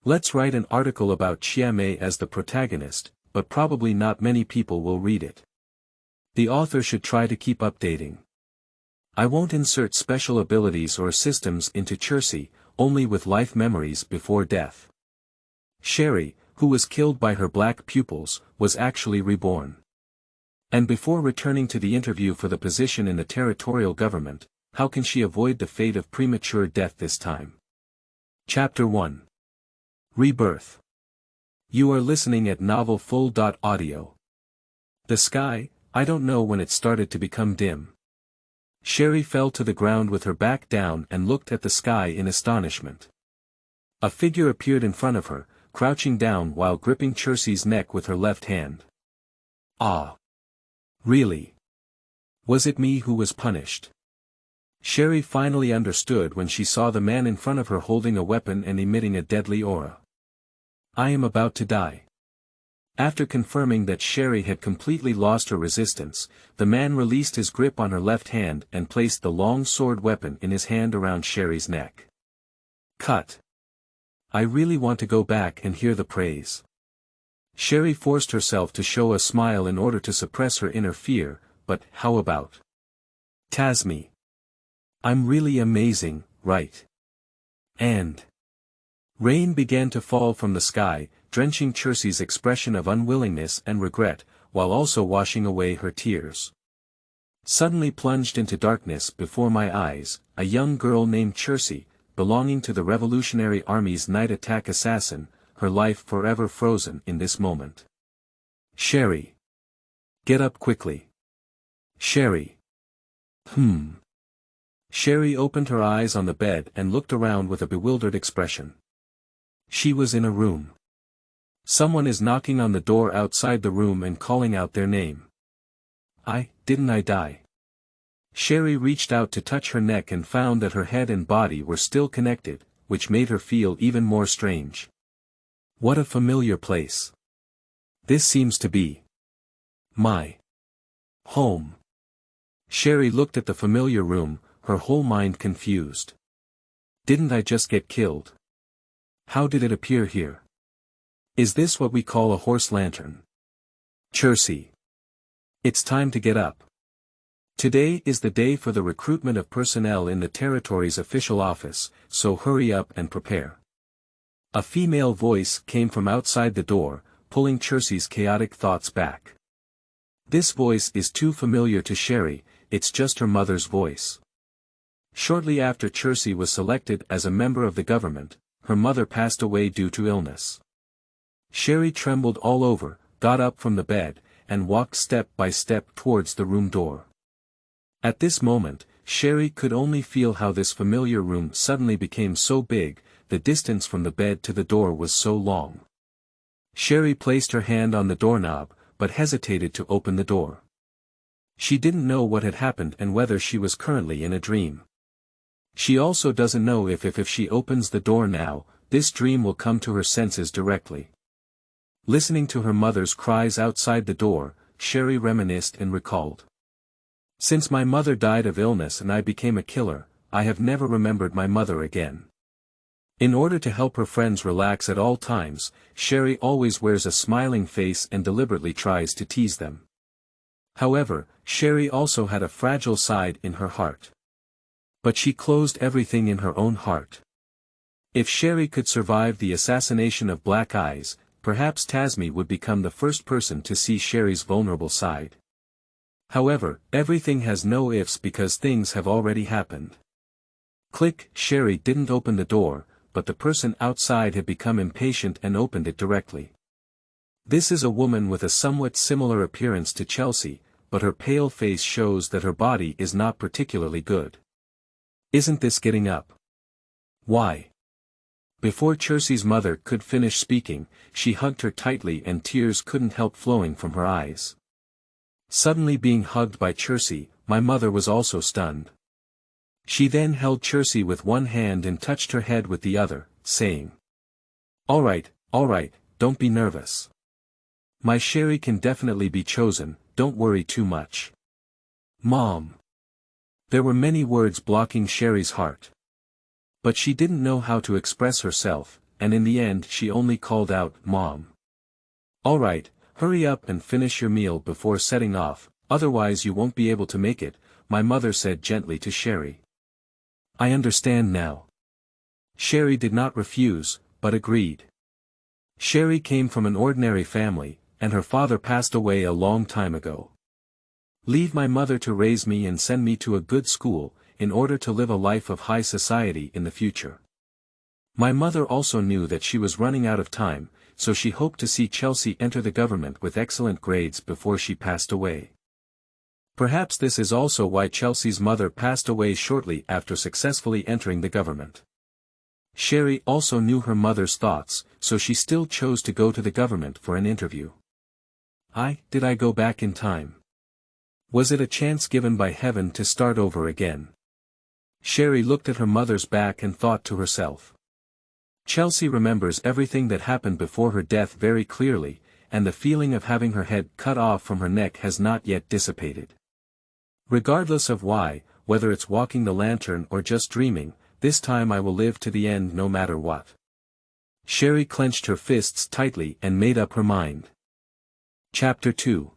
Let's write an article about Qie Mei as the protagonist, but probably not many people will read it. The author should try to keep updating. I won't insert special abilities or systems into Chercy, only with life memories before death. Cherie, who was killed by her black pupils, was actually reborn. And before returning to the interview for the position in the territorial government, how can she avoid the fate of premature death this time? Chapter 1. Rebirth. You are listening at novelfull.audio. The sky, I don't know when it started to become dim. Cherie fell to the ground with her back down and looked at the sky in astonishment. A figure appeared in front of her, crouching down while gripping Chercy's neck with her left hand. Ah! Really? Was it me who was punished? Cherie finally understood when she saw the man in front of her holding a weapon and emitting a deadly aura. I am about to die. After confirming that Cherie had completely lost her resistance, the man released his grip on her left hand and placed the long sword weapon in his hand around Cherie's neck. Cut. I really want to go back and hear the praise. Cherie forced herself to show a smile in order to suppress her inner fear, but how about Tasmi? I'm really amazing, right? And rain began to fall from the sky, drenching Chercy's expression of unwillingness and regret, while also washing away her tears. Suddenly plunged into darkness before my eyes, a young girl named Chercy, belonging to the Revolutionary Army's night attack assassin, her life forever frozen in this moment. Cherie. Get up quickly. Cherie. Cherie opened her eyes on the bed and looked around with a bewildered expression. She was in a room. Someone is knocking on the door outside the room and calling out their name. Didn't I die? Cherie reached out to touch her neck and found that her head and body were still connected, which made her feel even more strange. What a familiar place. This seems to be my home. Cherie looked at the familiar room, her whole mind confused. Didn't I just get killed? How did it appear here? Is this what we call a horse lantern? Chercy. It's time to get up. Today is the day for the recruitment of personnel in the territory's official office, so hurry up and prepare. A female voice came from outside the door, pulling Chercy's chaotic thoughts back. This voice is too familiar to Cherie, it's just her mother's voice. Shortly after Chercy was selected as a member of the government, her mother passed away due to illness. Cherie trembled all over, got up from the bed, and walked step by step towards the room door. At this moment, Cherie could only feel how this familiar room suddenly became so big, the distance from the bed to the door was so long. Cherie placed her hand on the doorknob, but hesitated to open the door. She didn't know what had happened and whether she was currently in a dream. She also doesn't know if she opens the door now, this dream will come to her senses directly. Listening to her mother's cries outside the door, Cherie reminisced and recalled. Since my mother died of illness and I became a killer, I have never remembered my mother again. In order to help her friends relax at all times, Cherie always wears a smiling face and deliberately tries to tease them. However, Cherie also had a fragile side in her heart. But she closed everything in her own heart. If Cherie could survive the assassination of Black Eyes, perhaps Tasmi would become the first person to see Cherie's vulnerable side. However, everything has no ifs because things have already happened. Click, Cherie didn't open the door, but the person outside had become impatient and opened it directly. This is a woman with a somewhat similar appearance to Chelsea, but her pale face shows that her body is not particularly good. Isn't this getting up? Why? Before Chercy's mother could finish speaking, she hugged her tightly and tears couldn't help flowing from her eyes. Suddenly being hugged by Chercy, my mother was also stunned. She then held Chercy with one hand and touched her head with the other, saying, all right, don't be nervous. My Cherie can definitely be chosen, don't worry too much. Mom. There were many words blocking Cherie's heart. But she didn't know how to express herself, and in the end she only called out, "Mom." "All right, hurry up and finish your meal before setting off, otherwise you won't be able to make it," my mother said gently to Cherie. "I understand now." Cherie did not refuse, but agreed. Cherie came from an ordinary family, and her father passed away a long time ago. "Leave my mother to raise me and send me to a good school, in order to live a life of high society in the future." My mother also knew that she was running out of time, so she hoped to see Chelsea enter the government with excellent grades before she passed away. Perhaps this is also why Chelsea's mother passed away shortly after successfully entering the government. Cherie also knew her mother's thoughts, so she still chose to go to the government for an interview. Did I go back in time? Was it a chance given by heaven to start over again? Cherie looked at her mother's back and thought to herself. Chelsea remembers everything that happened before her death very clearly, and the feeling of having her head cut off from her neck has not yet dissipated. Regardless of why, whether it's walking the lantern or just dreaming, this time I will live to the end no matter what. Cherie clenched her fists tightly and made up her mind. Chapter 2.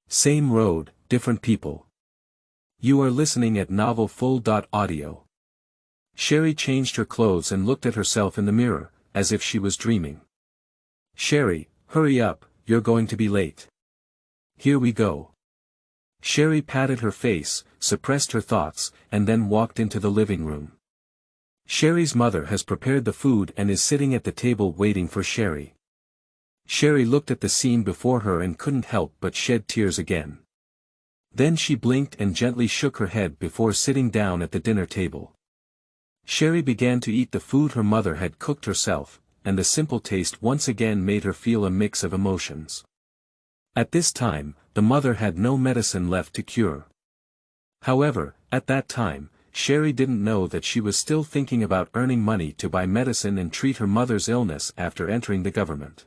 Same road, different people. You are listening at novelfull.audio. Cherie changed her clothes and looked at herself in the mirror, as if she was dreaming. Cherie, hurry up, you're going to be late. Here we go. Cherie patted her face, suppressed her thoughts, and then walked into the living room. Cherie's mother has prepared the food and is sitting at the table waiting for Cherie. Cherie looked at the scene before her and couldn't help but shed tears again. Then she blinked and gently shook her head before sitting down at the dinner table. Cherie began to eat the food her mother had cooked herself, and the simple taste once again made her feel a mix of emotions. At this time, the mother had no medicine left to cure. However, at that time, Cherie didn't know that she was still thinking about earning money to buy medicine and treat her mother's illness after entering the government.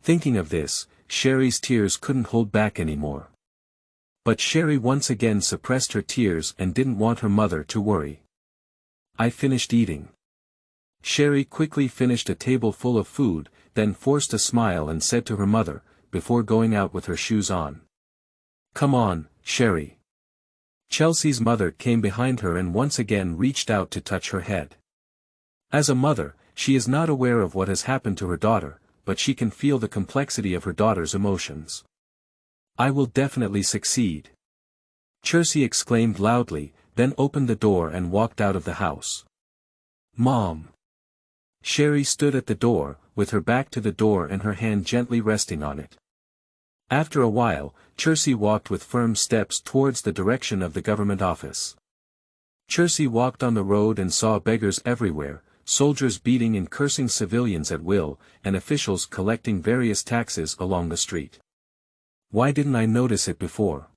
Thinking of this, Cherie's tears couldn't hold back anymore. But Cherie once again suppressed her tears and didn't want her mother to worry. I finished eating. Cherie quickly finished a table full of food, then forced a smile and said to her mother, before going out with her shoes on. Come on, Cherie. Chelsea's mother came behind her and once again reached out to touch her head. As a mother, she is not aware of what has happened to her daughter, but she can feel the complexity of her daughter's emotions. I will definitely succeed. Chercie exclaimed loudly, then opened the door and walked out of the house. Mom. Cherie stood at the door, with her back to the door and her hand gently resting on it. After a while, Chercie walked with firm steps towards the direction of the government office. Chercie walked on the road and saw beggars everywhere, soldiers beating and cursing civilians at will, and officials collecting various taxes along the street. Why didn't I notice it before?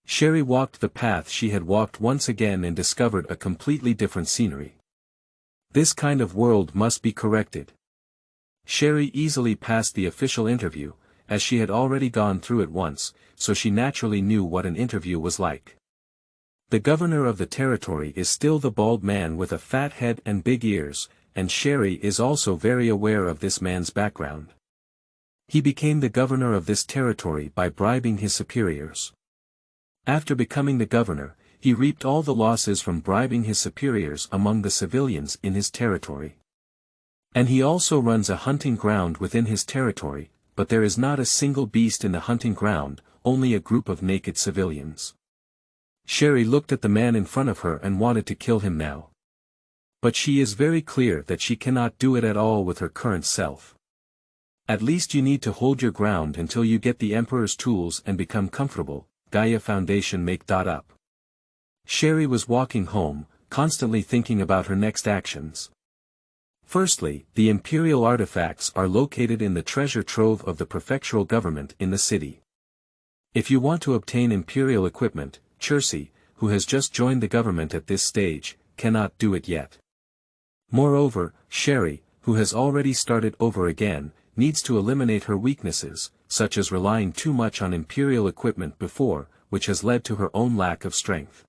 Cherie walked the path she had walked once again and discovered a completely different scenery. This kind of world must be corrected. Cherie easily passed the official interview, as she had already gone through it once, so she naturally knew what an interview was like. The governor of the territory is still the bald man with a fat head and big ears, and Cherie is also very aware of this man's background. He became the governor of this territory by bribing his superiors. After becoming the governor, he reaped all the losses from bribing his superiors among the civilians in his territory. And he also runs a hunting ground within his territory, but there is not a single beast in the hunting ground, only a group of naked civilians. Cherie looked at the man in front of her and wanted to kill him now. But she is very clear that she cannot do it at all with her current self. At least you need to hold your ground until you get the Emperor's tools and become comfortable, Gaia Foundation make. Up. Cherie was walking home, constantly thinking about her next actions. Firstly, the imperial artifacts are located in the treasure trove of the prefectural government in the city. If you want to obtain imperial equipment, Chercie, who has just joined the government at this stage, cannot do it yet. Moreover, Cherie, who has already started over again, needs to eliminate her weaknesses, such as relying too much on imperial equipment before, which has led to her own lack of strength.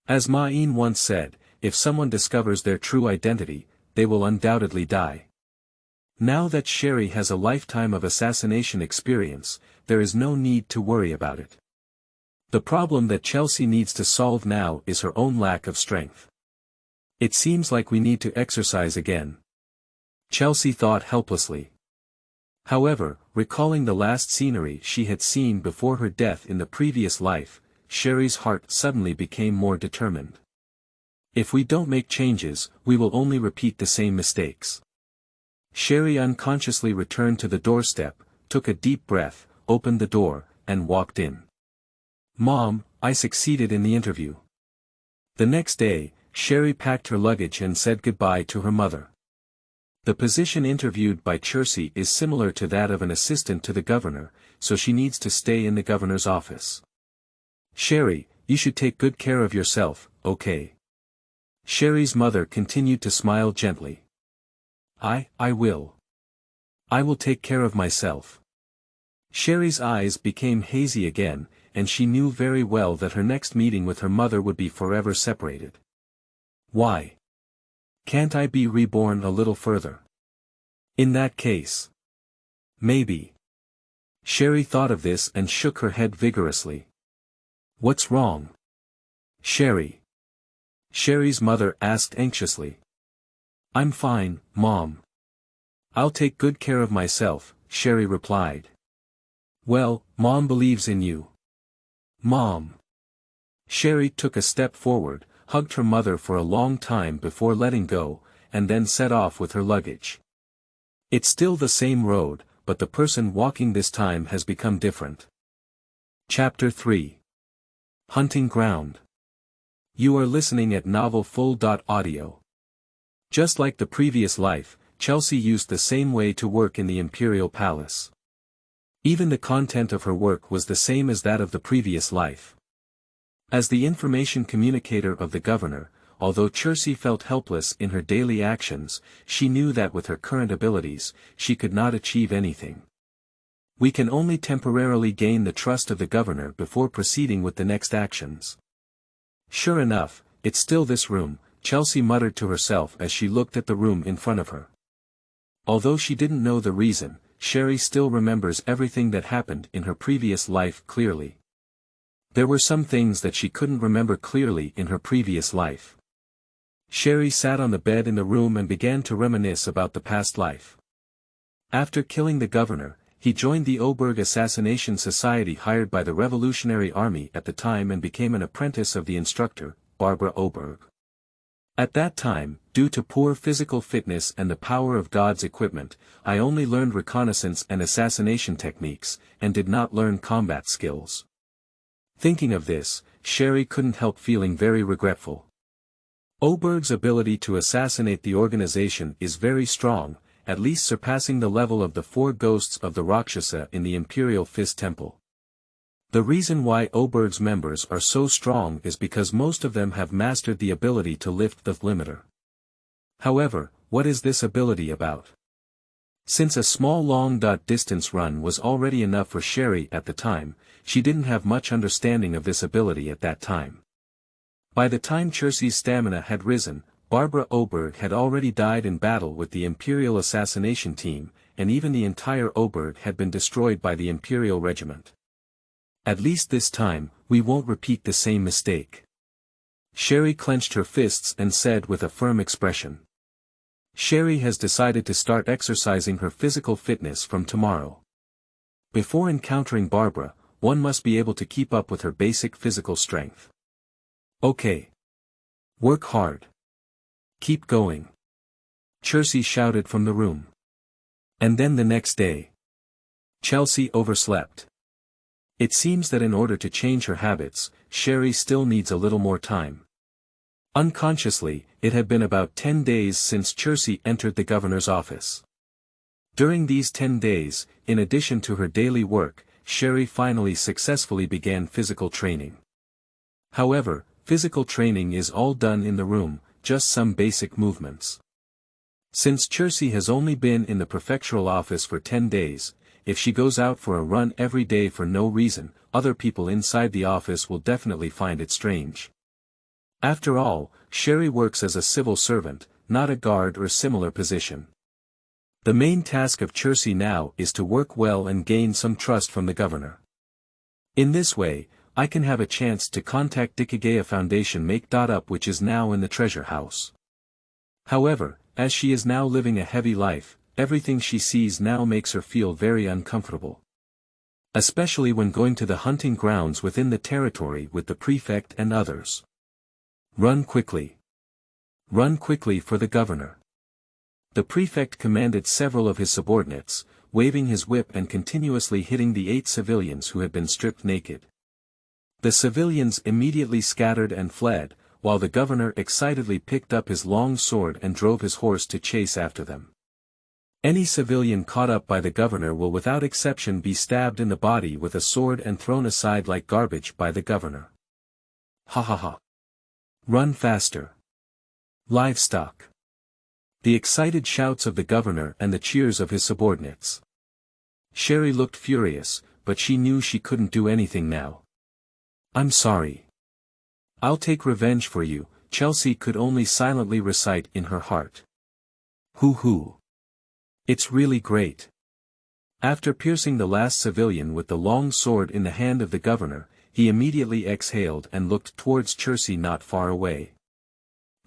As Ma Yin once said, if someone discovers their true identity, they will undoubtedly die. Now that Cherie has a lifetime of assassination experience, there is no need to worry about it. The problem that Chelsea needs to solve now is her own lack of strength. It seems like we need to exercise again. Chelsea thought helplessly. However, recalling the last scenery she had seen before her death in the previous life, Cherie's heart suddenly became more determined. If we don't make changes, we will only repeat the same mistakes. Cherie unconsciously returned to the doorstep, took a deep breath, opened the door, and walked in. "Mom, I succeeded in the interview." The next day, Cherie packed her luggage and said goodbye to her mother. The position interviewed by Chercy is similar to that of an assistant to the governor, so she needs to stay in the governor's office. "Cherie, you should take good care of yourself, okay?" Cherie's mother continued to smile gently. I will. I will take care of myself." Cherie's eyes became hazy again, and she knew very well that her next meeting with her mother would be forever separated. Why? Can't I be reborn a little further? In that case. Maybe. Cherie thought of this and shook her head vigorously. "What's wrong?" "Cherie." Cherie's mother asked anxiously. "I'm fine, Mom. I'll take good care of myself," Cherie replied. "Well, Mom believes in you." "Mom." Cherie took a step forward, hugged her mother for a long time before letting go, and then set off with her luggage. It's still the same road, but the person walking this time has become different. Chapter 3. Hunting Ground. You are listening at novelfull.audio. Just like the previous life, Chelsea used the same way to work in the Imperial Palace. Even the content of her work was the same as that of the previous life. As the information communicator of the governor, although Chercy felt helpless in her daily actions, she knew that with her current abilities, she could not achieve anything. We can only temporarily gain the trust of the governor before proceeding with the next actions. Sure enough, it's still this room, Chelsea muttered to herself as she looked at the room in front of her. Although she didn't know the reason, Cherie still remembers everything that happened in her previous life clearly. There were some things that she couldn't remember clearly in her previous life. Cherie sat on the bed in the room and began to reminisce about the past life. After killing the governor, he joined the Oberg Assassination Society hired by the Revolutionary Army at the time and became an apprentice of the instructor, Barbara Oberg. At that time, due to poor physical fitness and the power of God's equipment, I only learned reconnaissance and assassination techniques, and did not learn combat skills. Thinking of this, Cherie couldn't help feeling very regretful. Oberg's ability to assassinate the organization is very strong, at least surpassing the level of the 4 ghosts of the Rakshasa in the Imperial Fist Temple. The reason why Oberg's members are so strong is because most of them have mastered the ability to lift the limiter. However, what is this ability about? Since a small long-distance run was already enough for Cherie at the time, she didn't have much understanding of this ability at that time. By the time Chercy's stamina had risen, Barbara Oberg had already died in battle with the Imperial assassination team, and even the entire Oberg had been destroyed by the Imperial regiment. At least this time, we won't repeat the same mistake. Cherie clenched her fists and said with a firm expression. Cherie has decided to start exercising her physical fitness from tomorrow. Before encountering Barbara, one must be able to keep up with her basic physical strength. Okay. Work hard. Keep going. Chercy shouted from the room. And then the next day. Chelsea overslept. It seems that in order to change her habits, Cherie still needs a little more time. Unconsciously, it had been about 10 days since Chercy entered the governor's office. During these 10 days, in addition to her daily work, Cherie finally successfully began physical training. However, physical training is all done in the room, just some basic movements. Since Chercy has only been in the prefectural office for 10 days, if she goes out for a run every day for no reason, other people inside the office will definitely find it strange. After all, Cherie works as a civil servant, not a guard or similar position. The main task of Chercy now is to work well and gain some trust from the governor. In this way, I can have a chance to contact Dikigaya Foundation make up which is now in the treasure house. However, as she is now living a heavy life, everything she sees now makes her feel very uncomfortable. Especially when going to the hunting grounds within the territory with the prefect and others. Run quickly. Run quickly for the governor. The prefect commanded several of his subordinates, waving his whip and continuously hitting the 8 civilians who had been stripped naked. The civilians immediately scattered and fled, while the governor excitedly picked up his long sword and drove his horse to chase after them. Any civilian caught up by the governor will without exception be stabbed in the body with a sword and thrown aside like garbage by the governor. Ha ha ha. Run faster. Livestock. The excited shouts of the governor and the cheers of his subordinates. Cherie looked furious, but she knew she couldn't do anything now. I'm sorry. I'll take revenge for you, Chercy could only silently recite in her heart. Hoo. It's really great. After piercing the last civilian with the long sword in the hand of the governor, he immediately exhaled and looked towards Chercy not far away.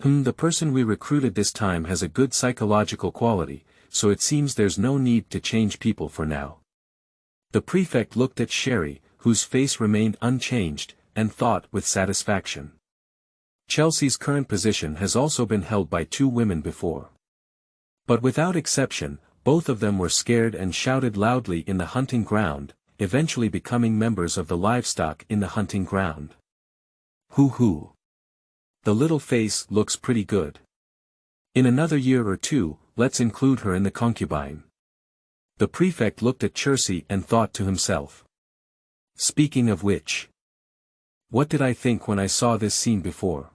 The person we recruited this time has a good psychological quality, so it seems there's no need to change people for now. The prefect looked at Cherie, whose face remained unchanged, and thought with satisfaction. Chercy's current position has also been held by 2 women before. But without exception, both of them were scared and shouted loudly in the hunting ground, eventually becoming members of the livestock in the hunting ground. Hoo. The little face looks pretty good. In another year or 2, let's include her in the concubine. The prefect looked at Chercy and thought to himself. Speaking of which. What did I think when I saw this scene before?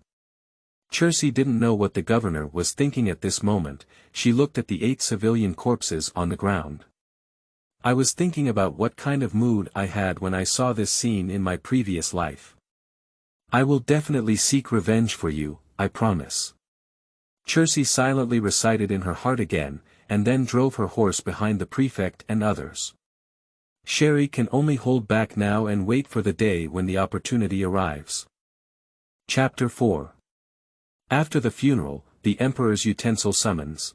Chercy didn't know what the governor was thinking at this moment. She looked at the 8 civilian corpses on the ground. I was thinking about what kind of mood I had when I saw this scene in my previous life. I will definitely seek revenge for you, I promise. Chercy silently recited in her heart again, and then drove her horse behind the prefect and others. Cherie can only hold back now and wait for the day when the opportunity arrives. Chapter 4. After the funeral, the Emperor's Utensil summons.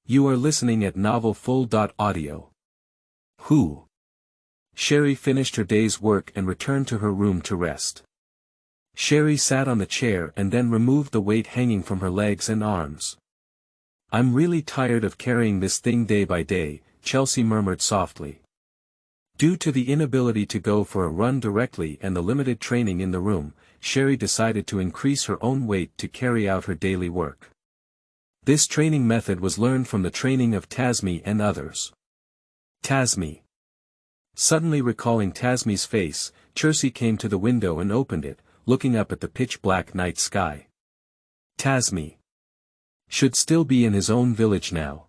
You are listening at Novel Full.audio. Who? Cherie finished her day's work and returned to her room to rest. Cherie sat on the chair and then removed the weight hanging from her legs and arms. I'm really tired of carrying this thing day by day, Chercy murmured softly. Due to the inability to go for a run directly and the limited training in the room, Cherie decided to increase her own weight to carry out her daily work. This training method was learned from the training of Tasmi and others. Tasmi. Suddenly recalling Tasmi's face, Chercy came to the window and opened it, looking up at the pitch-black night sky. Tasmi. Should still be in his own village now.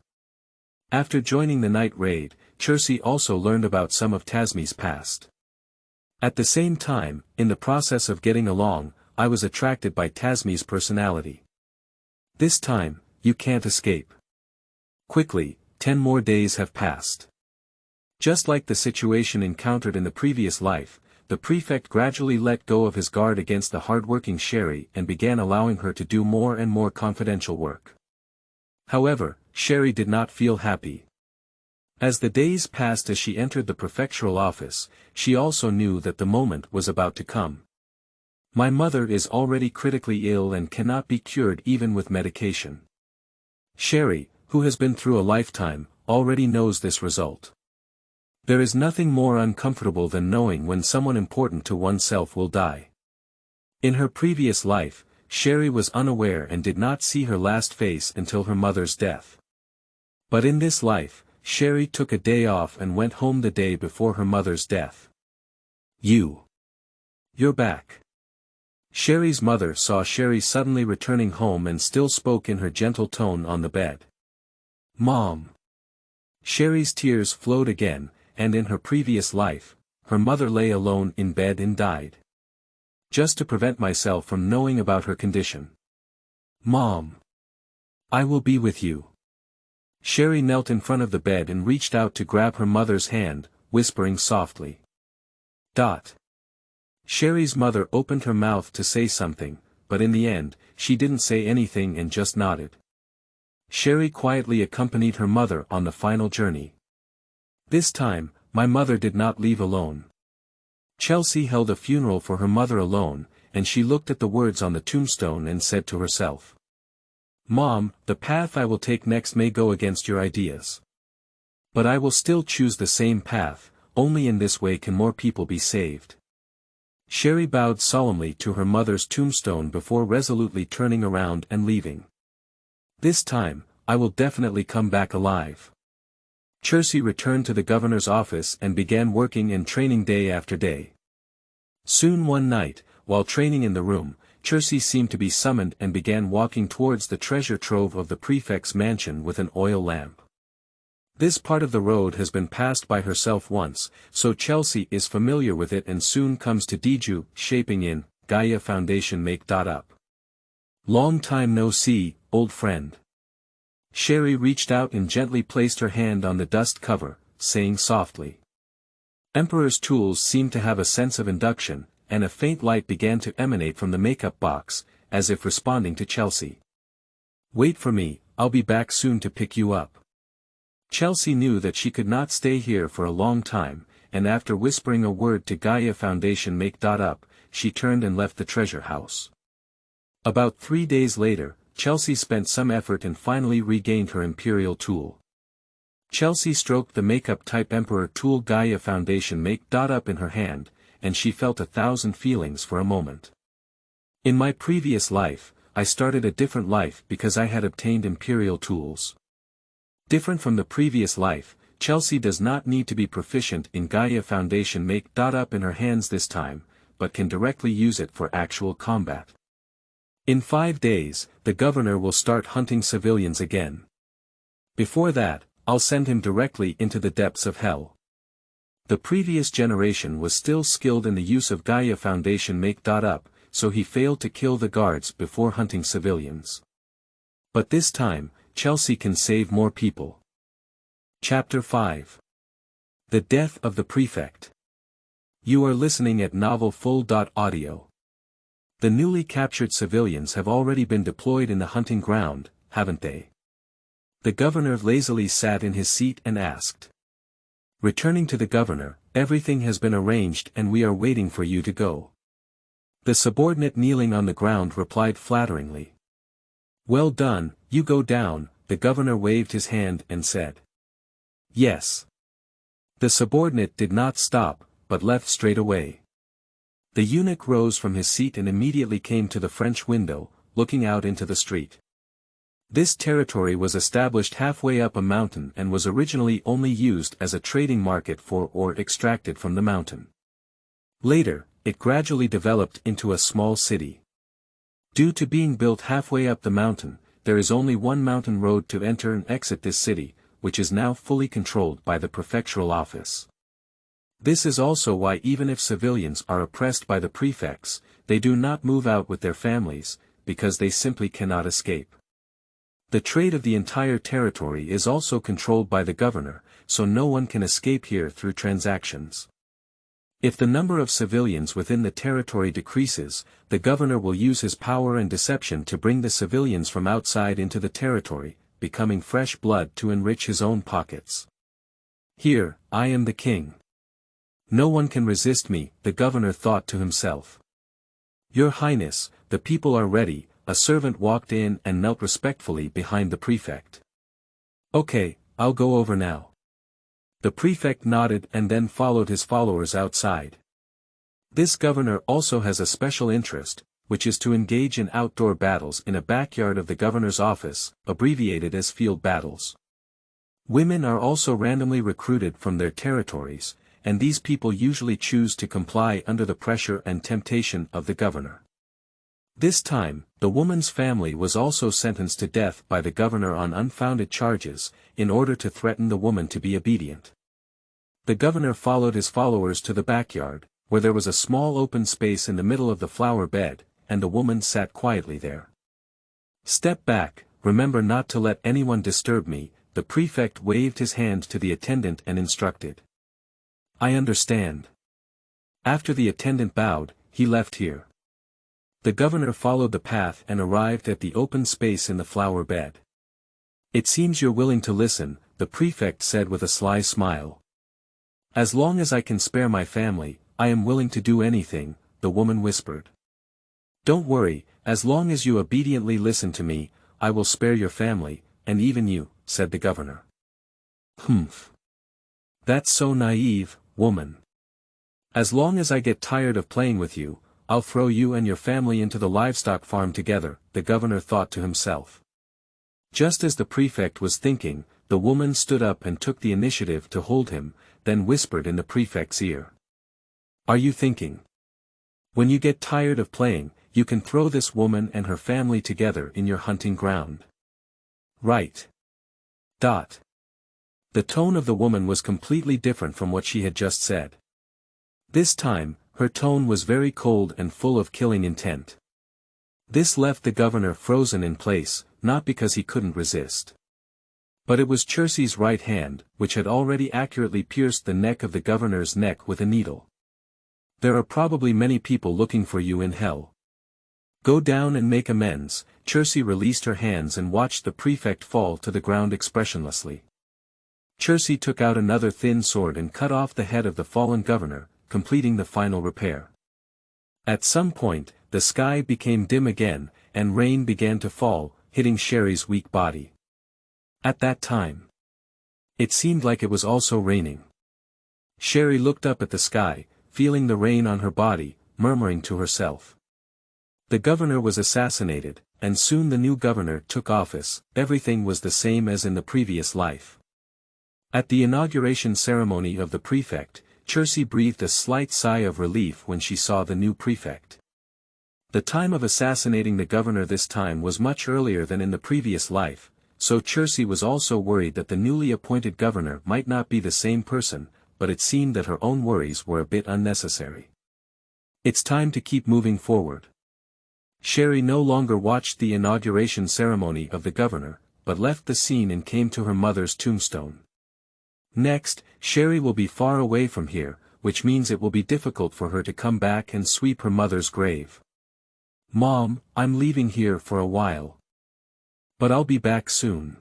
After joining the night raid, Chercy also learned about some of Tasmi's past. At the same time, in the process of getting along, I was attracted by Tasmi's personality. This time, you can't escape. Quickly, 10 more days have passed. Just like the situation encountered in the previous life, the prefect gradually let go of his guard against the hard-working Cherie and began allowing her to do more and more confidential work. However, Cherie did not feel happy. As the days passed as she entered the prefectural office, she also knew that the moment was about to come. My mother is already critically ill and cannot be cured even with medication. Cherie, who has been through a lifetime, already knows this result. There is nothing more uncomfortable than knowing when someone important to oneself will die. In her previous life, Cherie was unaware and did not see her last face until her mother's death. But in this life, Cherie took a day off and went home the day before her mother's death. You're back. Cherie's mother saw Cherie suddenly returning home and still spoke in her gentle tone on the bed. Mom. Cherie's tears flowed again, and in her previous life, her mother lay alone in bed and died. Just to prevent myself from knowing about her condition. Mom. I will be with you. Cherie knelt in front of the bed and reached out to grab her mother's hand, whispering softly. Cherie's mother opened her mouth to say something, but in the end, she didn't say anything and just nodded. Cherie quietly accompanied her mother on the final journey. This time, my mother did not leave alone. Chelsea held a funeral for her mother alone, and she looked at the words on the tombstone and said to herself, "Mom, the path I will take next may go against your ideas. But I will still choose the same path, only in this way can more people be saved." Cherie bowed solemnly to her mother's tombstone before resolutely turning around and leaving. "This time, I will definitely come back alive." Chercy returned to the governor's office and began working and training day after day. Soon one night, while training in the room, Chercy seemed to be summoned and began walking towards the treasure trove of the prefect's mansion with an oil lamp. This part of the road has been passed by herself once, so Chelsea is familiar with it and soon comes to Diju, shaping in, Gaia Foundation make. Up. Long time no see, old friend. Cherie reached out and gently placed her hand on the dust cover, saying softly. Emperor's tools seemed to have a sense of induction, and a faint light began to emanate from the makeup box, as if responding to Chelsea. "Wait for me, I'll be back soon to pick you up." Chelsea knew that she could not stay here for a long time, and after whispering a word to Gaia Foundation make. Up, she turned and left the treasure house. About 3 days later, Chelsea spent some effort and finally regained her imperial tool. Chelsea stroked the makeup-type Emperor tool Gaia Foundation make. Up in her hand, and she felt 1,000 feelings for a moment. In my previous life, I started a different life because I had obtained imperial tools. Different from the previous life, Chelsea does not need to be proficient in Gaia Foundation make. Up in her hands this time, but can directly use it for actual combat. In 5 days, the governor will start hunting civilians again. Before that, I'll send him directly into the depths of hell. The previous generation was still skilled in the use of Gaia Foundation make. Up, so he failed to kill the guards before hunting civilians. But this time, Chelsea can save more people. Chapter 5. The Death of the Prefect. You are listening at Novel Full. Audio. The newly captured civilians have already been deployed in the hunting ground, haven't they? The governor lazily sat in his seat and asked. Returning to the governor, everything has been arranged and we are waiting for you to go. The subordinate kneeling on the ground replied flatteringly. Well done, you go down, the governor waved his hand and said. Yes. The subordinate did not stop, but left straight away. The eunuch rose from his seat and immediately came to the French window, looking out into the street. This territory was established halfway up a mountain and was originally only used as a trading market for ore extracted from the mountain. Later, it gradually developed into a small city. Due to being built halfway up the mountain, there is only one mountain road to enter and exit this city, which is now fully controlled by the prefectural office. This is also why even if civilians are oppressed by the prefects, they do not move out with their families, because they simply cannot escape. The trade of the entire territory is also controlled by the governor, so no one can escape here through transactions. If the number of civilians within the territory decreases, the governor will use his power and deception to bring the civilians from outside into the territory, becoming fresh blood to enrich his own pockets. Here, I am the king. No one can resist me, the governor thought to himself. Your Highness, the people are ready, a servant walked in and knelt respectfully behind the prefect. Okay, I'll go over now. The prefect nodded and then followed his followers outside. This governor also has a special interest, which is to engage in outdoor battles in a backyard of the governor's office, abbreviated as field battles. Women are also randomly recruited from their territories, and these people usually choose to comply under the pressure and temptation of the governor. This time, the woman's family was also sentenced to death by the governor on unfounded charges, in order to threaten the woman to be obedient. The governor followed his followers to the backyard, where there was a small open space in the middle of the flower bed, and the woman sat quietly there. Step back, remember not to let anyone disturb me." The prefect waved his hand to the attendant and instructed. "I understand." After the attendant bowed, he left here. The governor followed the path and arrived at the open space in the flower bed. "It seems you're willing to listen," the prefect said with a sly smile. "As long as I can spare my family, I am willing to do anything," the woman whispered. "Don't worry, as long as you obediently listen to me, I will spare your family, and even you," said the governor. "Humph. That's so naive, woman. As long as I get tired of playing with you, I'll throw you and your family into the livestock farm together," the governor thought to himself. Just as the prefect was thinking, the woman stood up and took the initiative to hold him, then whispered in the prefect's ear. "Are you thinking? When you get tired of playing, you can throw this woman and her family together in your hunting ground. Right. Dot." The tone of the woman was completely different from what she had just said. This time, her tone was very cold and full of killing intent. This left the governor frozen in place, not because he couldn't resist. But it was Chercie's right hand, which had already accurately pierced the neck of the governor's neck with a needle. "There are probably many people looking for you in hell. Go down and make amends." Chercie released her hands and watched the prefect fall to the ground expressionlessly. Chercie took out another thin sword and cut off the head of the fallen governor, completing the final repair. At some point, the sky became dim again, and rain began to fall, hitting Cherie's weak body. At that time, it seemed like it was also raining. Cherie looked up at the sky, feeling the rain on her body, murmuring to herself. The governor was assassinated, and soon the new governor took office. Everything was the same as in the previous life. At the inauguration ceremony of the prefect, Chercie breathed a slight sigh of relief when she saw the new prefect. The time of assassinating the governor this time was much earlier than in the previous life, so Chercie was also worried that the newly appointed governor might not be the same person, but it seemed that her own worries were a bit unnecessary. It's time to keep moving forward. Cherie no longer watched the inauguration ceremony of the governor, but left the scene and came to her mother's tombstone. Next, Cherie will be far away from here, which means it will be difficult for her to come back and sweep her mother's grave. "Mom, I'm leaving here for a while. But I'll be back soon."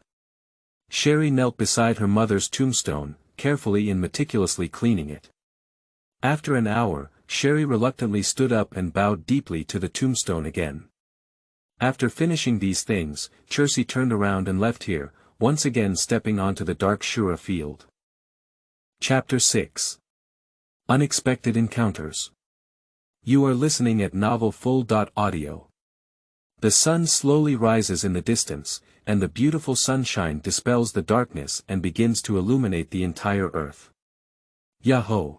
Cherie knelt beside her mother's tombstone, carefully and meticulously cleaning it. After an hour, Cherie reluctantly stood up and bowed deeply to the tombstone again. After finishing these things, Chercie turned around and left here, once again stepping onto the dark Shura field. Chapter 6. Unexpected Encounters. You are listening at novelfull.audio. The sun slowly rises in the distance, and the beautiful sunshine dispels the darkness and begins to illuminate the entire earth. Yahoo!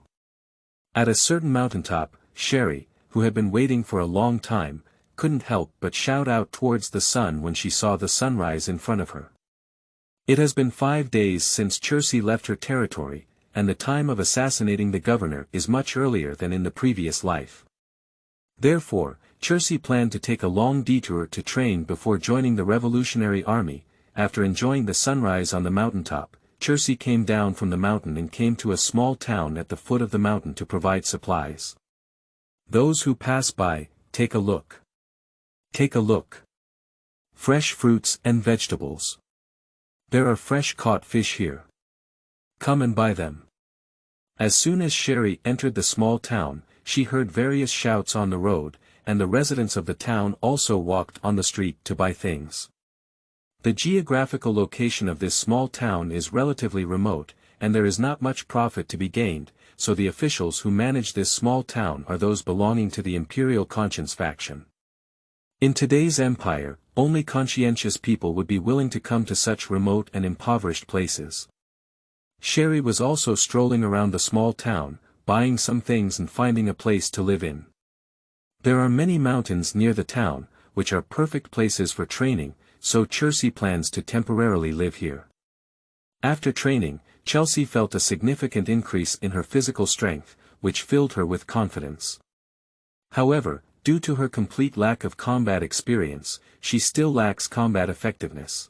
At a certain mountaintop, Cherie, who had been waiting for a long time, couldn't help but shout out towards the sun when she saw the sunrise in front of her. It has been 5 days since Chercie left her territory, and the time of assassinating the governor is much earlier than in the previous life. Therefore, Chercie planned to take a long detour to train before joining the Revolutionary Army. After enjoying the sunrise on the mountaintop, Chercie came down from the mountain and came to a small town at the foot of the mountain to provide supplies. Those who pass by, take a look. Take a look. Fresh fruits and vegetables. There are fresh caught fish here. Come and buy them. As soon as Cherie entered the small town, she heard various shouts on the road, and the residents of the town also walked on the street to buy things. The geographical location of this small town is relatively remote, and there is not much profit to be gained, so the officials who manage this small town are those belonging to the Imperial Conscience faction. In today's empire, only conscientious people would be willing to come to such remote and impoverished places. Cherie was also strolling around the small town, buying some things and finding a place to live in. There are many mountains near the town, which are perfect places for training, so Chercie plans to temporarily live here. After training, Chercie felt a significant increase in her physical strength, which filled her with confidence. However, due to her complete lack of combat experience, she still lacks combat effectiveness.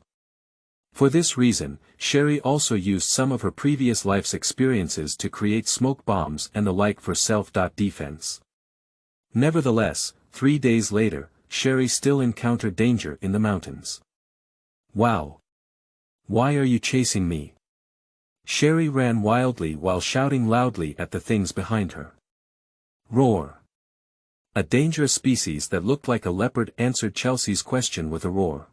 For this reason, Cherie also used some of her previous life's experiences to create smoke bombs and the like for self-defense. Nevertheless, 3 days later, Cherie still encountered danger in the mountains. Wow! Why are you chasing me? Cherie ran wildly while shouting loudly at the things behind her. Roar! A dangerous species that looked like a leopard answered Chelsea's question with a roar.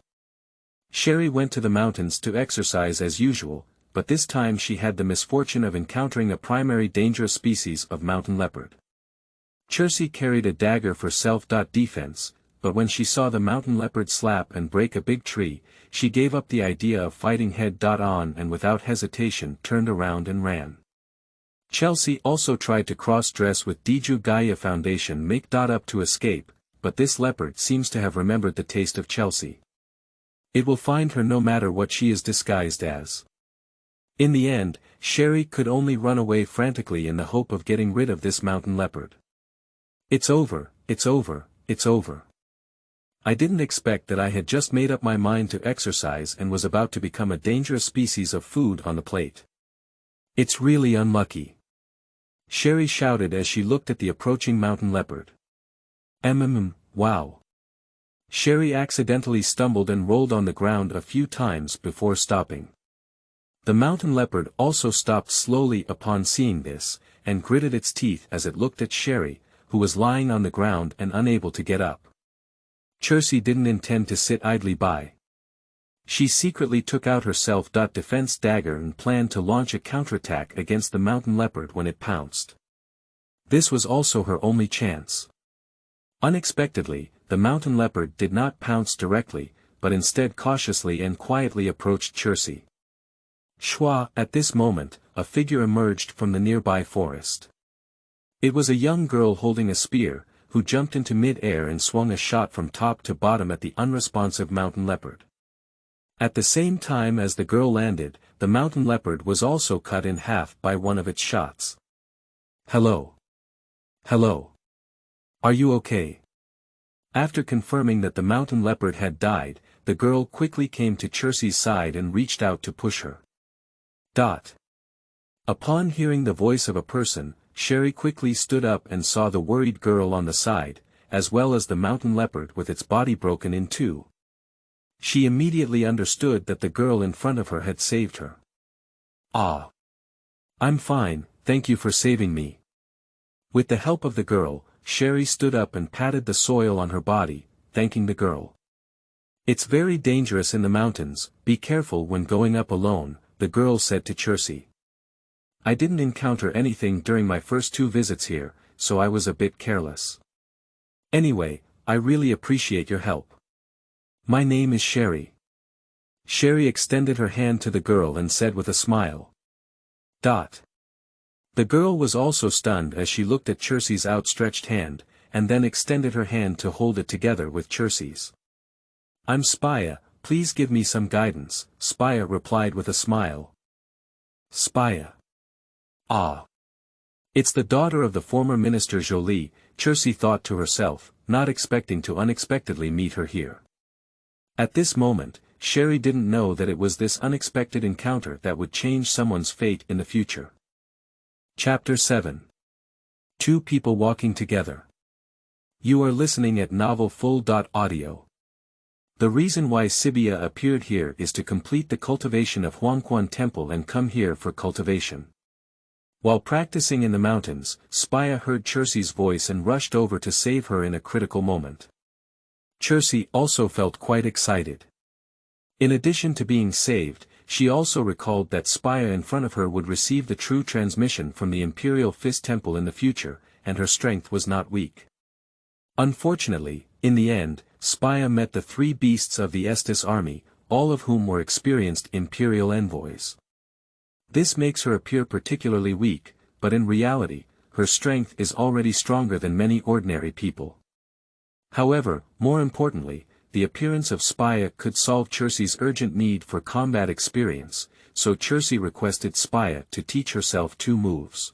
Cherie went to the mountains to exercise as usual, but this time she had the misfortune of encountering a primary dangerous species of mountain leopard. Chercie carried a dagger for self-defense, but when she saw the mountain leopard slap and break a big tree, she gave up the idea of fighting head-on and without hesitation turned around and ran. Cherie also tried to cross-dress with Diju Gaia Foundation make-up to escape, but this leopard seems to have remembered the taste of Cherie. It will find her no matter what she is disguised as. In the end, Cherie could only run away frantically in the hope of getting rid of this mountain leopard. It's over, it's over, it's over. I didn't expect that I had just made up my mind to exercise and was about to become a dangerous species of food on the plate. It's really unlucky. Cherie shouted as she looked at the approaching mountain leopard. Wow. Cherie accidentally stumbled and rolled on the ground a few times before stopping. The mountain leopard also stopped slowly upon seeing this, and gritted its teeth as it looked at Cherie, who was lying on the ground and unable to get up. Chercie didn't intend to sit idly by. She secretly took out her self-defense dagger and planned to launch a counterattack against the mountain leopard when it pounced. This was also her only chance. Unexpectedly, the mountain leopard did not pounce directly, but instead cautiously and quietly approached Chercie. At this moment, a figure emerged from the nearby forest. It was a young girl holding a spear, who jumped into mid-air and swung a shot from top to bottom at the unresponsive mountain leopard. At the same time as the girl landed, the mountain leopard was also cut in half by one of its shots. Hello. Hello. Are you okay? After confirming that the mountain leopard had died, the girl quickly came to Chercie's side and reached out to push her. Upon hearing the voice of a person, Cherie quickly stood up and saw the worried girl on the side, as well as the mountain leopard with its body broken in two. She immediately understood that the girl in front of her had saved her. Ah. I'm fine, thank you for saving me. With the help of the girl, Cherie stood up and patted the soil on her body, thanking the girl. It's very dangerous in the mountains, be careful when going up alone, the girl said to Chercie. I didn't encounter anything during my first 2 visits here, so I was a bit careless. Anyway, I really appreciate your help. My name is Cherie. Cherie extended her hand to the girl and said with a smile. The girl was also stunned as she looked at Chercie's outstretched hand, and then extended her hand to hold it together with Chercie's. I'm Spia, please give me some guidance, Spia replied with a smile. Spia. Ah. It's the daughter of the former minister Jolie, Chercie thought to herself, not expecting to unexpectedly meet her here. At this moment, Cherie didn't know that it was this unexpected encounter that would change someone's fate in the future. Chapter 7. 2 people walking together. You are listening at Novel Full.audio. The reason why Sibia appeared here is to complete the cultivation of Huangquan Temple and come here for cultivation. While practicing in the mountains, Spia heard Chercie's voice and rushed over to save her in a critical moment. Chercie also felt quite excited. In addition to being saved, she also recalled that Spia in front of her would receive the true transmission from the Imperial Fist Temple in the future, and her strength was not weak. Unfortunately, in the end, Spia met the 3 beasts of the Estes army, all of whom were experienced Imperial envoys. This makes her appear particularly weak, but in reality, her strength is already stronger than many ordinary people. However, more importantly, the appearance of Spia could solve Chercie's urgent need for combat experience, so Chercie requested Spia to teach herself 2 moves.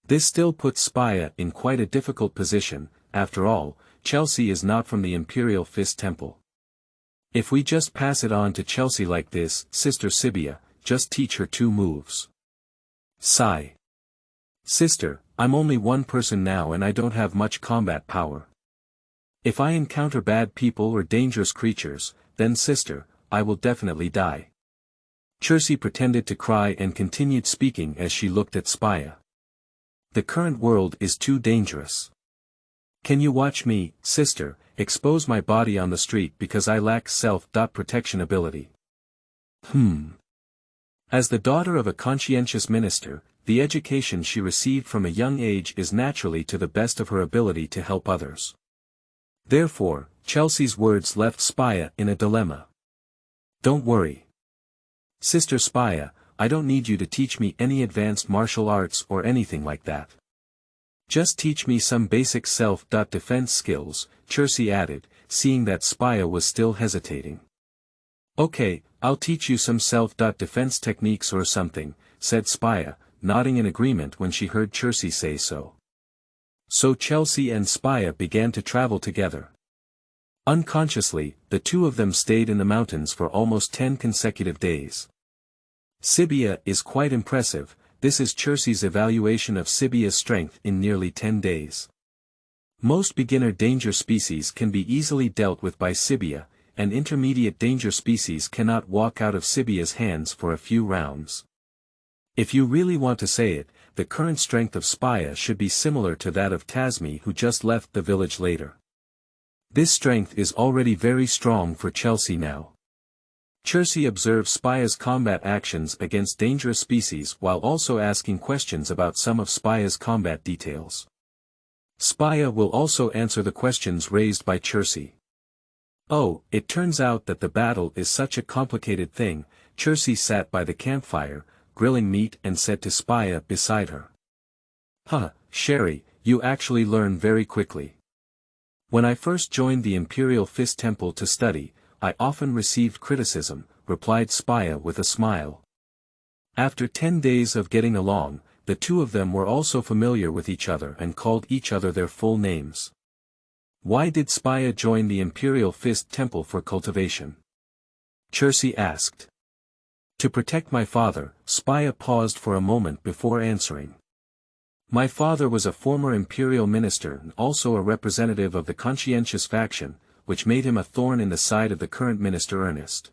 This still puts Spia in quite a difficult position, after all, Chelsea is not from the Imperial Fist Temple. If we just pass it on to Chelsea like this, Sister Sibia, just teach her 2 moves. Sigh. Sister, I'm only one person now and I don't have much combat power. If I encounter bad people or dangerous creatures, then sister, I will definitely die. Chercie pretended to cry and continued speaking as she looked at Spia. The current world is too dangerous. Can you watch me, sister, expose my body on the street because I lack self-protection ability? As the daughter of a conscientious minister, the education she received from a young age is naturally to the best of her ability to help others. Therefore, Chelsea's words left Spia in a dilemma. Don't worry. Sister Spia, I don't need you to teach me any advanced martial arts or anything like that. Just teach me some basic self-defense skills, Chercie added, seeing that Spia was still hesitating. Okay, I'll teach you some self-defense techniques or something, said Spia, nodding in agreement when she heard Chercie say so. So Chelsea and Spia began to travel together. Unconsciously, the 2 of them stayed in the mountains for almost 10 consecutive days. Sibia is quite impressive. This is Chercie's evaluation of Sibia's strength in nearly 10 days. Most beginner danger species can be easily dealt with by Sibia, and intermediate danger species cannot walk out of Sibia's hands for a few rounds. If you really want to say it, the current strength of Spia should be similar to that of Tasmi, who just left the village later. This strength is already very strong for Chelsea now. Chercie observed Spia's combat actions against dangerous species while also asking questions about some of Spia's combat details. Spia will also answer the questions raised by Chercie. Oh, it turns out that the battle is such a complicated thing. Chercie sat by the campfire, grilling meat, and said to Spia beside her. Cherie, you actually learn very quickly. When I first joined the Imperial Fist Temple to study, I often received criticism, replied Spia with a smile. After 10 days of getting along, the 2 of them were also familiar with each other and called each other their full names. Why did Spia join the Imperial Fist Temple for cultivation? Chercie asked. To protect my father, Spia paused for a moment before answering. My father was a former imperial minister and also a representative of the conscientious faction, which made him a thorn in the side of the current Minister Ernest.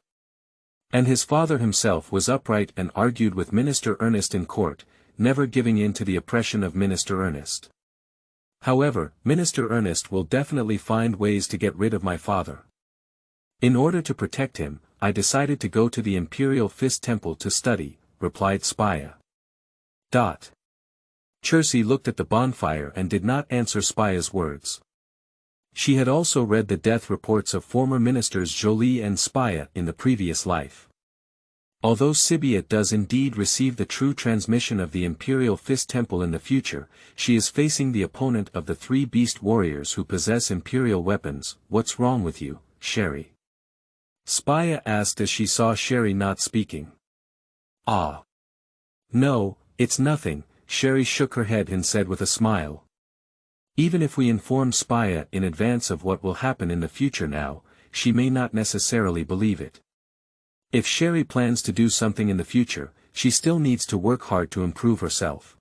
And his father himself was upright and argued with Minister Ernest in court, never giving in to the oppression of Minister Ernest. However, Minister Ernest will definitely find ways to get rid of my father. In order to protect him, I decided to go to the Imperial Fist Temple to study, replied Spia. Chercie looked at the bonfire and did not answer Spia's words. She had also read the death reports of former ministers Jolie and Spia in the previous life. Although Sibia does indeed receive the true transmission of the Imperial Fist Temple in the future, she is facing the opponent of the 3 beast warriors who possess imperial weapons. What's wrong with you, Cherie? Spia asked as she saw Cherie not speaking. No, it's nothing, Cherie shook her head and said with a smile. Even if we inform Spia in advance of what will happen in the future now, she may not necessarily believe it. If Cherie plans to do something in the future, she still needs to work hard to improve herself.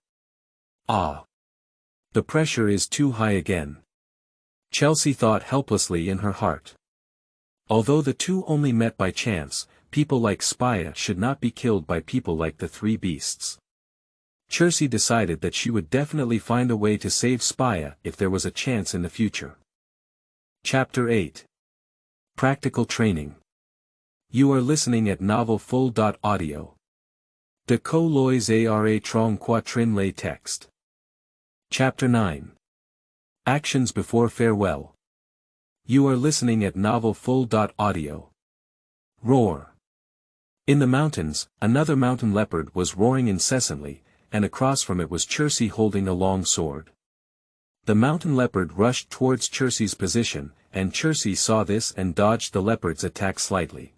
The pressure is too high again. Chelsea thought helplessly in her heart. Although the 2 only met by chance, people like Spia should not be killed by people like the 3 beasts. Chercie decided that she would definitely find a way to save Spia if there was a chance in the future. Chapter 8. Practical Training. You are listening at Novel Full.audio. De co lois ara trong quatrin lay text. Chapter 9. Actions before farewell. You are listening at Novel Full.audio. Roar. In the mountains, another mountain leopard was roaring incessantly, and across from it was Chercie holding a long sword. The mountain leopard rushed towards Chercie's position, and Chercie saw this and dodged the leopard's attack slightly.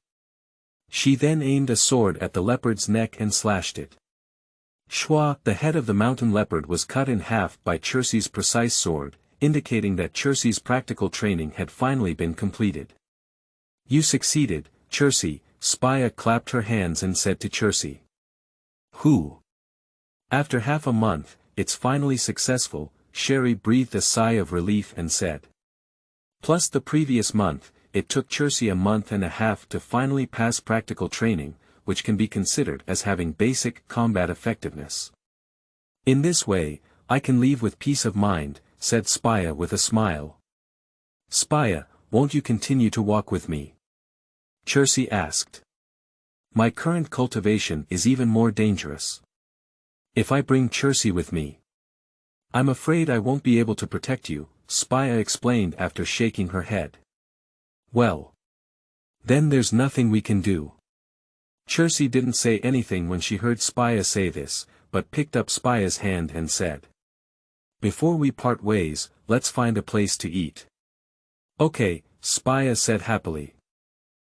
She then aimed a sword at the leopard's neck and slashed it. Shwa, the head of the mountain leopard was cut in half by Chercie's precise sword, indicating that Chercie's practical training had finally been completed. "You succeeded, Chercie," Spia clapped her hands and said to Chercie. "Who?" "After half a month, it's finally successful," Cherie breathed a sigh of relief and said. Plus the previous month, it took Chercie a month and a half to finally pass practical training, which can be considered as having basic combat effectiveness. "In this way, I can leave with peace of mind," said Spia with a smile. "Spia, won't you continue to walk with me?" Chercie asked. "My current cultivation is even more dangerous. If I bring Chercie with me, I'm afraid I won't be able to protect you," Spia explained after shaking her head. "Well, then there's nothing we can do." Chercie didn't say anything when she heard Spia say this, but picked up Spia's hand and said, "Before we part ways, let's find a place to eat." "Okay," Spia said happily.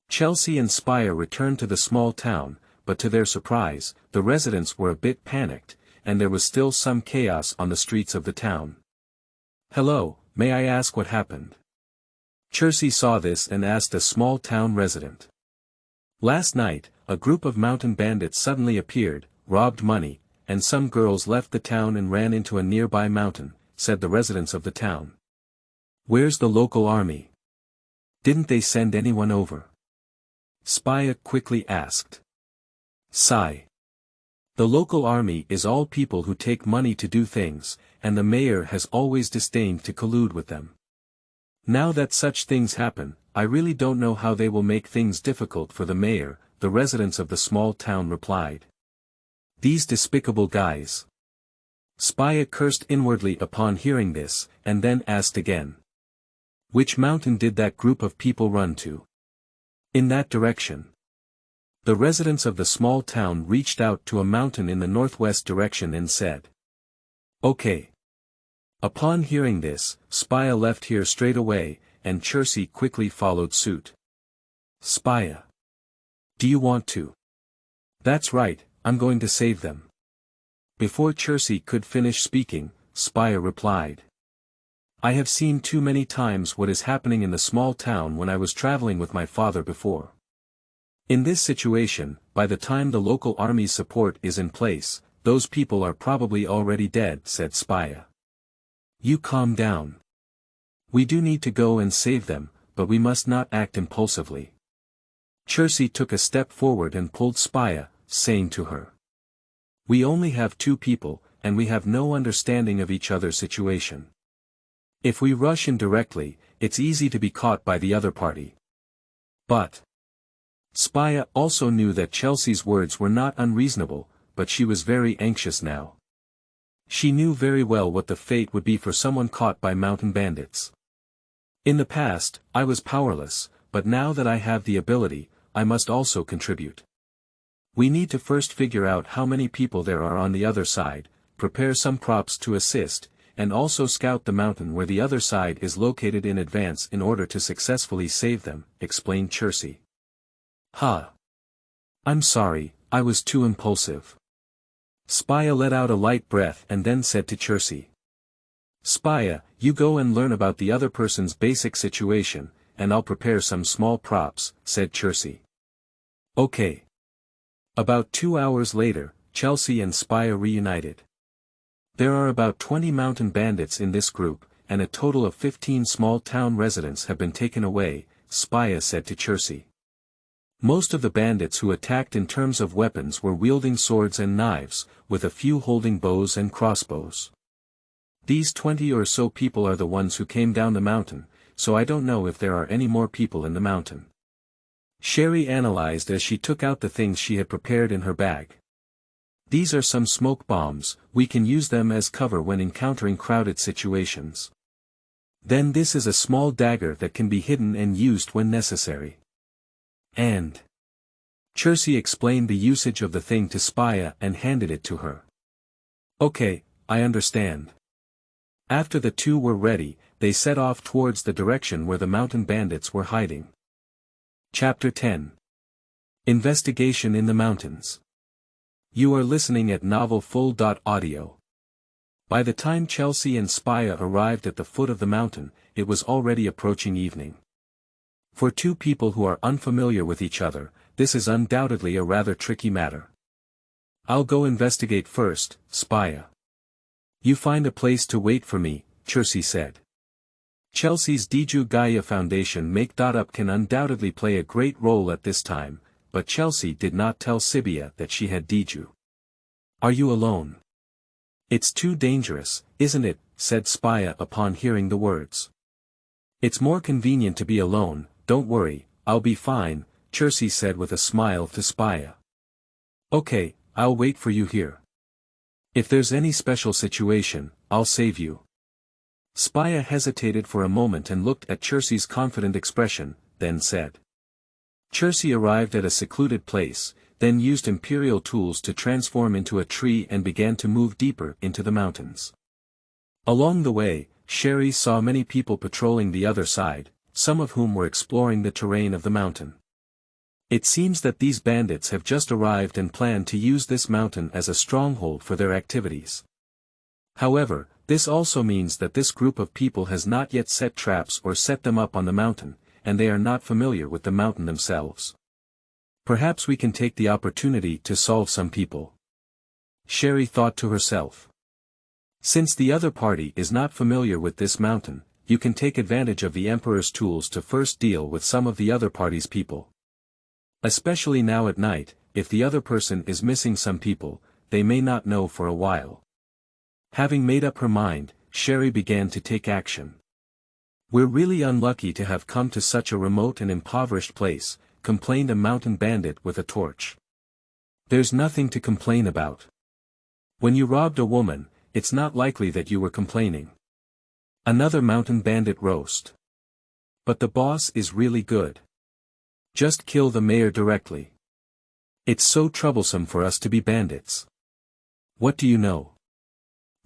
Chelsea and Spia returned to the small town, but to their surprise, the residents were a bit panicked, and there was still some chaos on the streets of the town. "Hello, may I ask what happened?" Chercie saw this and asked a small town resident. "Last night, a group of mountain bandits suddenly appeared, robbed money, and some girls left the town and ran into a nearby mountain," said the residents of the town. "Where's the local army? Didn't they send anyone over?" Spia quickly asked. Sigh. "The local army is all people who take money to do things, and the mayor has always disdained to collude with them. Now that such things happen, I really don't know how they will make things difficult for the mayor," the residents of the small town replied. "These despicable guys." Spia cursed inwardly upon hearing this, and then asked again. "Which mountain did that group of people run to?" "In that direction." The residents of the small town reached out to a mountain in the northwest direction and said. "Okay." Upon hearing this, Spia left here straight away, and Chercie quickly followed suit. "Spia. Do you want to?" "That's right, I'm going to save them." Before Chercie could finish speaking, Spia replied. "I have seen too many times what is happening in the small town when I was traveling with my father before. In this situation, by the time the local army's support is in place, those people are probably already dead," said Spia. "You calm down. We do need to go and save them, but we must not act impulsively." Chercie took a step forward and pulled Spia, saying to her. "We only have 2 people, and we have no understanding of each other's situation. If we rush in directly, it's easy to be caught by the other party." But Spia also knew that Chelsea's words were not unreasonable, but she was very anxious now. She knew very well what the fate would be for someone caught by mountain bandits. "In the past, I was powerless, but now that I have the ability, I must also contribute. We need to first figure out how many people there are on the other side, prepare some props to assist, and also scout the mountain where the other side is located in advance in order to successfully save them," explained Chercie. "Huh. I'm sorry, I was too impulsive." Spia let out a light breath and then said to Chercie. "Spia, you go and learn about the other person's basic situation, and I'll prepare some small props," said Chercie. "Okay." About 2 hours later, Chelsea and Spia reunited. There are about 20 mountain bandits in this group, and a total of 15 small town residents have been taken away, Spia said to Chercie. Most of the bandits who attacked in terms of weapons were wielding swords and knives, with a few holding bows and crossbows. These 20 or so people are the ones who came down the mountain, so I don't know if there are any more people in the mountain. Cherie analyzed as she took out the things she had prepared in her bag. "These are some smoke bombs, we can use them as cover when encountering crowded situations. Then this is a small dagger that can be hidden and used when necessary." And Chercie explained the usage of the thing to Spia and handed it to her. "Okay, I understand." After the two were ready, they set off towards the direction where the mountain bandits were hiding. Chapter 10. Investigation in the Mountains. You are listening at novelfull.audio. By the time Chelsea and Spia arrived at the foot of the mountain, it was already approaching evening. For two people who are unfamiliar with each other, this is undoubtedly a rather tricky matter. I'll go investigate first, Spia. You find a place to wait for me, Chercie said. Chelsea's Diju Gaia Foundation make-up can undoubtedly play a great role at this time, but Chelsea did not tell Sibia that she had Diju. Are you alone? It's too dangerous, isn't it, said Spia upon hearing the words. It's more convenient to be alone, don't worry, I'll be fine, Chercie said with a smile to Spia. Okay, I'll wait for you here. If there's any special situation, I'll save you. Spia hesitated for a moment and looked at Chersie's confident expression, then said. Chercie arrived at a secluded place, then used imperial tools to transform into a tree and began to move deeper into the mountains. Along the way, Cherie saw many people patrolling the other side, some of whom were exploring the terrain of the mountain. It seems that these bandits have just arrived and plan to use this mountain as a stronghold for their activities. However, this also means that this group of people has not yet set traps or set them up on the mountain, and they are not familiar with the mountain themselves. Perhaps we can take the opportunity to solve some people. Cherie thought to herself. Since the other party is not familiar with this mountain, you can take advantage of the Emperor's tools to first deal with some of the other party's people. Especially now at night, if the other person is missing some people, they may not know for a while. Having made up her mind, Cherie began to take action. We're really unlucky to have come to such a remote and impoverished place, complained a mountain bandit with a torch. There's nothing to complain about. When you robbed a woman, it's not likely that you were complaining. Another mountain bandit roast. But the boss is really good. Just kill the mayor directly. It's so troublesome for us to be bandits. What do you know?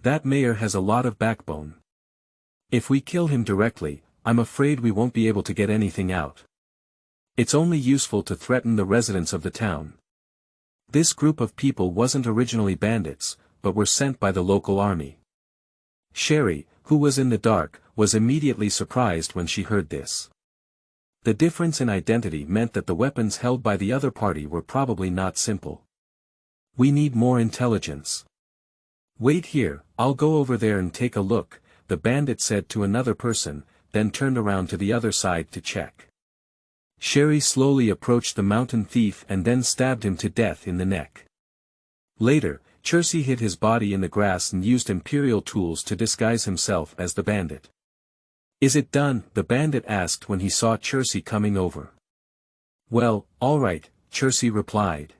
That mayor has a lot of backbone. If we kill him directly, I'm afraid we won't be able to get anything out. It's only useful to threaten the residents of the town. This group of people wasn't originally bandits, but were sent by the local army. Cherie, who was in the dark, was immediately surprised when she heard this. The difference in identity meant that the weapons held by the other party were probably not simple. We need more intelligence. Wait here, I'll go over there and take a look, the bandit said to another person, then turned around to the other side to check. Cherie slowly approached the mountain thief and then stabbed him to death in the neck. Later, Chercie hid his body in the grass and used imperial tools to disguise himself as the bandit. Is it done? The bandit asked when he saw Chercie coming over. Well, all right, Chercie replied.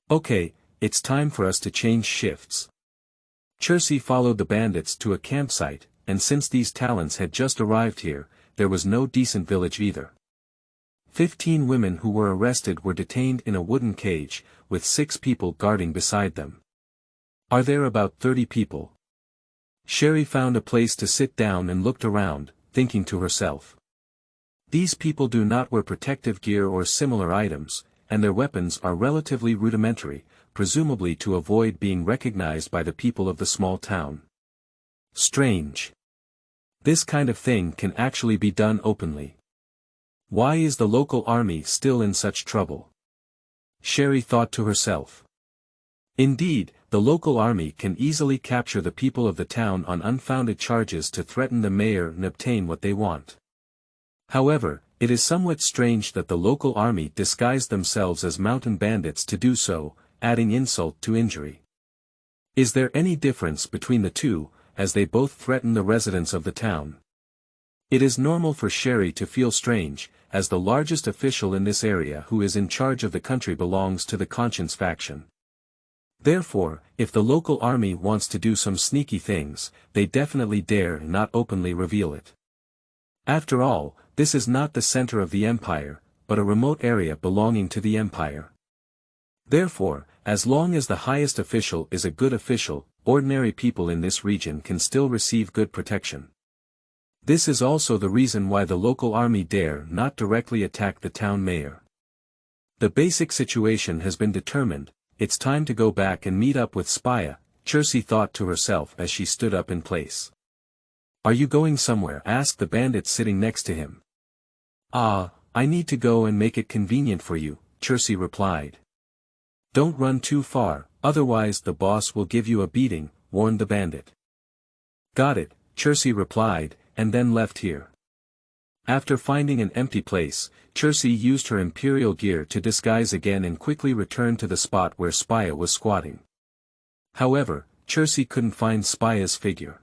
Okay, it's time for us to change shifts. Chercie followed the bandits to a campsite, and since these talents had just arrived here, there was no decent village either. 15 women who were arrested were detained in a wooden cage, with 6 people guarding beside them. Are there about 30 people? Cherie found a place to sit down and looked around, thinking to herself. These people do not wear protective gear or similar items, and their weapons are relatively rudimentary, presumably to avoid being recognized by the people of the small town. Strange. This kind of thing can actually be done openly. Why is the local army still in such trouble? Cherie thought to herself. Indeed, the local army can easily capture the people of the town on unfounded charges to threaten the mayor and obtain what they want. However, it is somewhat strange that the local army disguised themselves as mountain bandits to do so, adding insult to injury. Is there any difference between the two, as they both threaten the residents of the town? It is normal for Cherie to feel strange, as the largest official in this area who is in charge of the country belongs to the Conscience faction. Therefore, if the local army wants to do some sneaky things, they definitely dare not openly reveal it. After all, this is not the center of the empire, but a remote area belonging to the empire. Therefore, as long as the highest official is a good official, ordinary people in this region can still receive good protection. This is also the reason why the local army dare not directly attack the town mayor. The basic situation has been determined, it's time to go back and meet up with Spia, Chercie thought to herself as she stood up in place. Are you going somewhere? Asked the bandit sitting next to him. Ah, I need to go and make it convenient for you, Chercie replied. Don't run too far, otherwise the boss will give you a beating, warned the bandit. Got it, Chercie replied, and then left here. After finding an empty place, Chercie used her imperial gear to disguise again and quickly returned to the spot where Spia was squatting. However, Chercie couldn't find Spia's figure.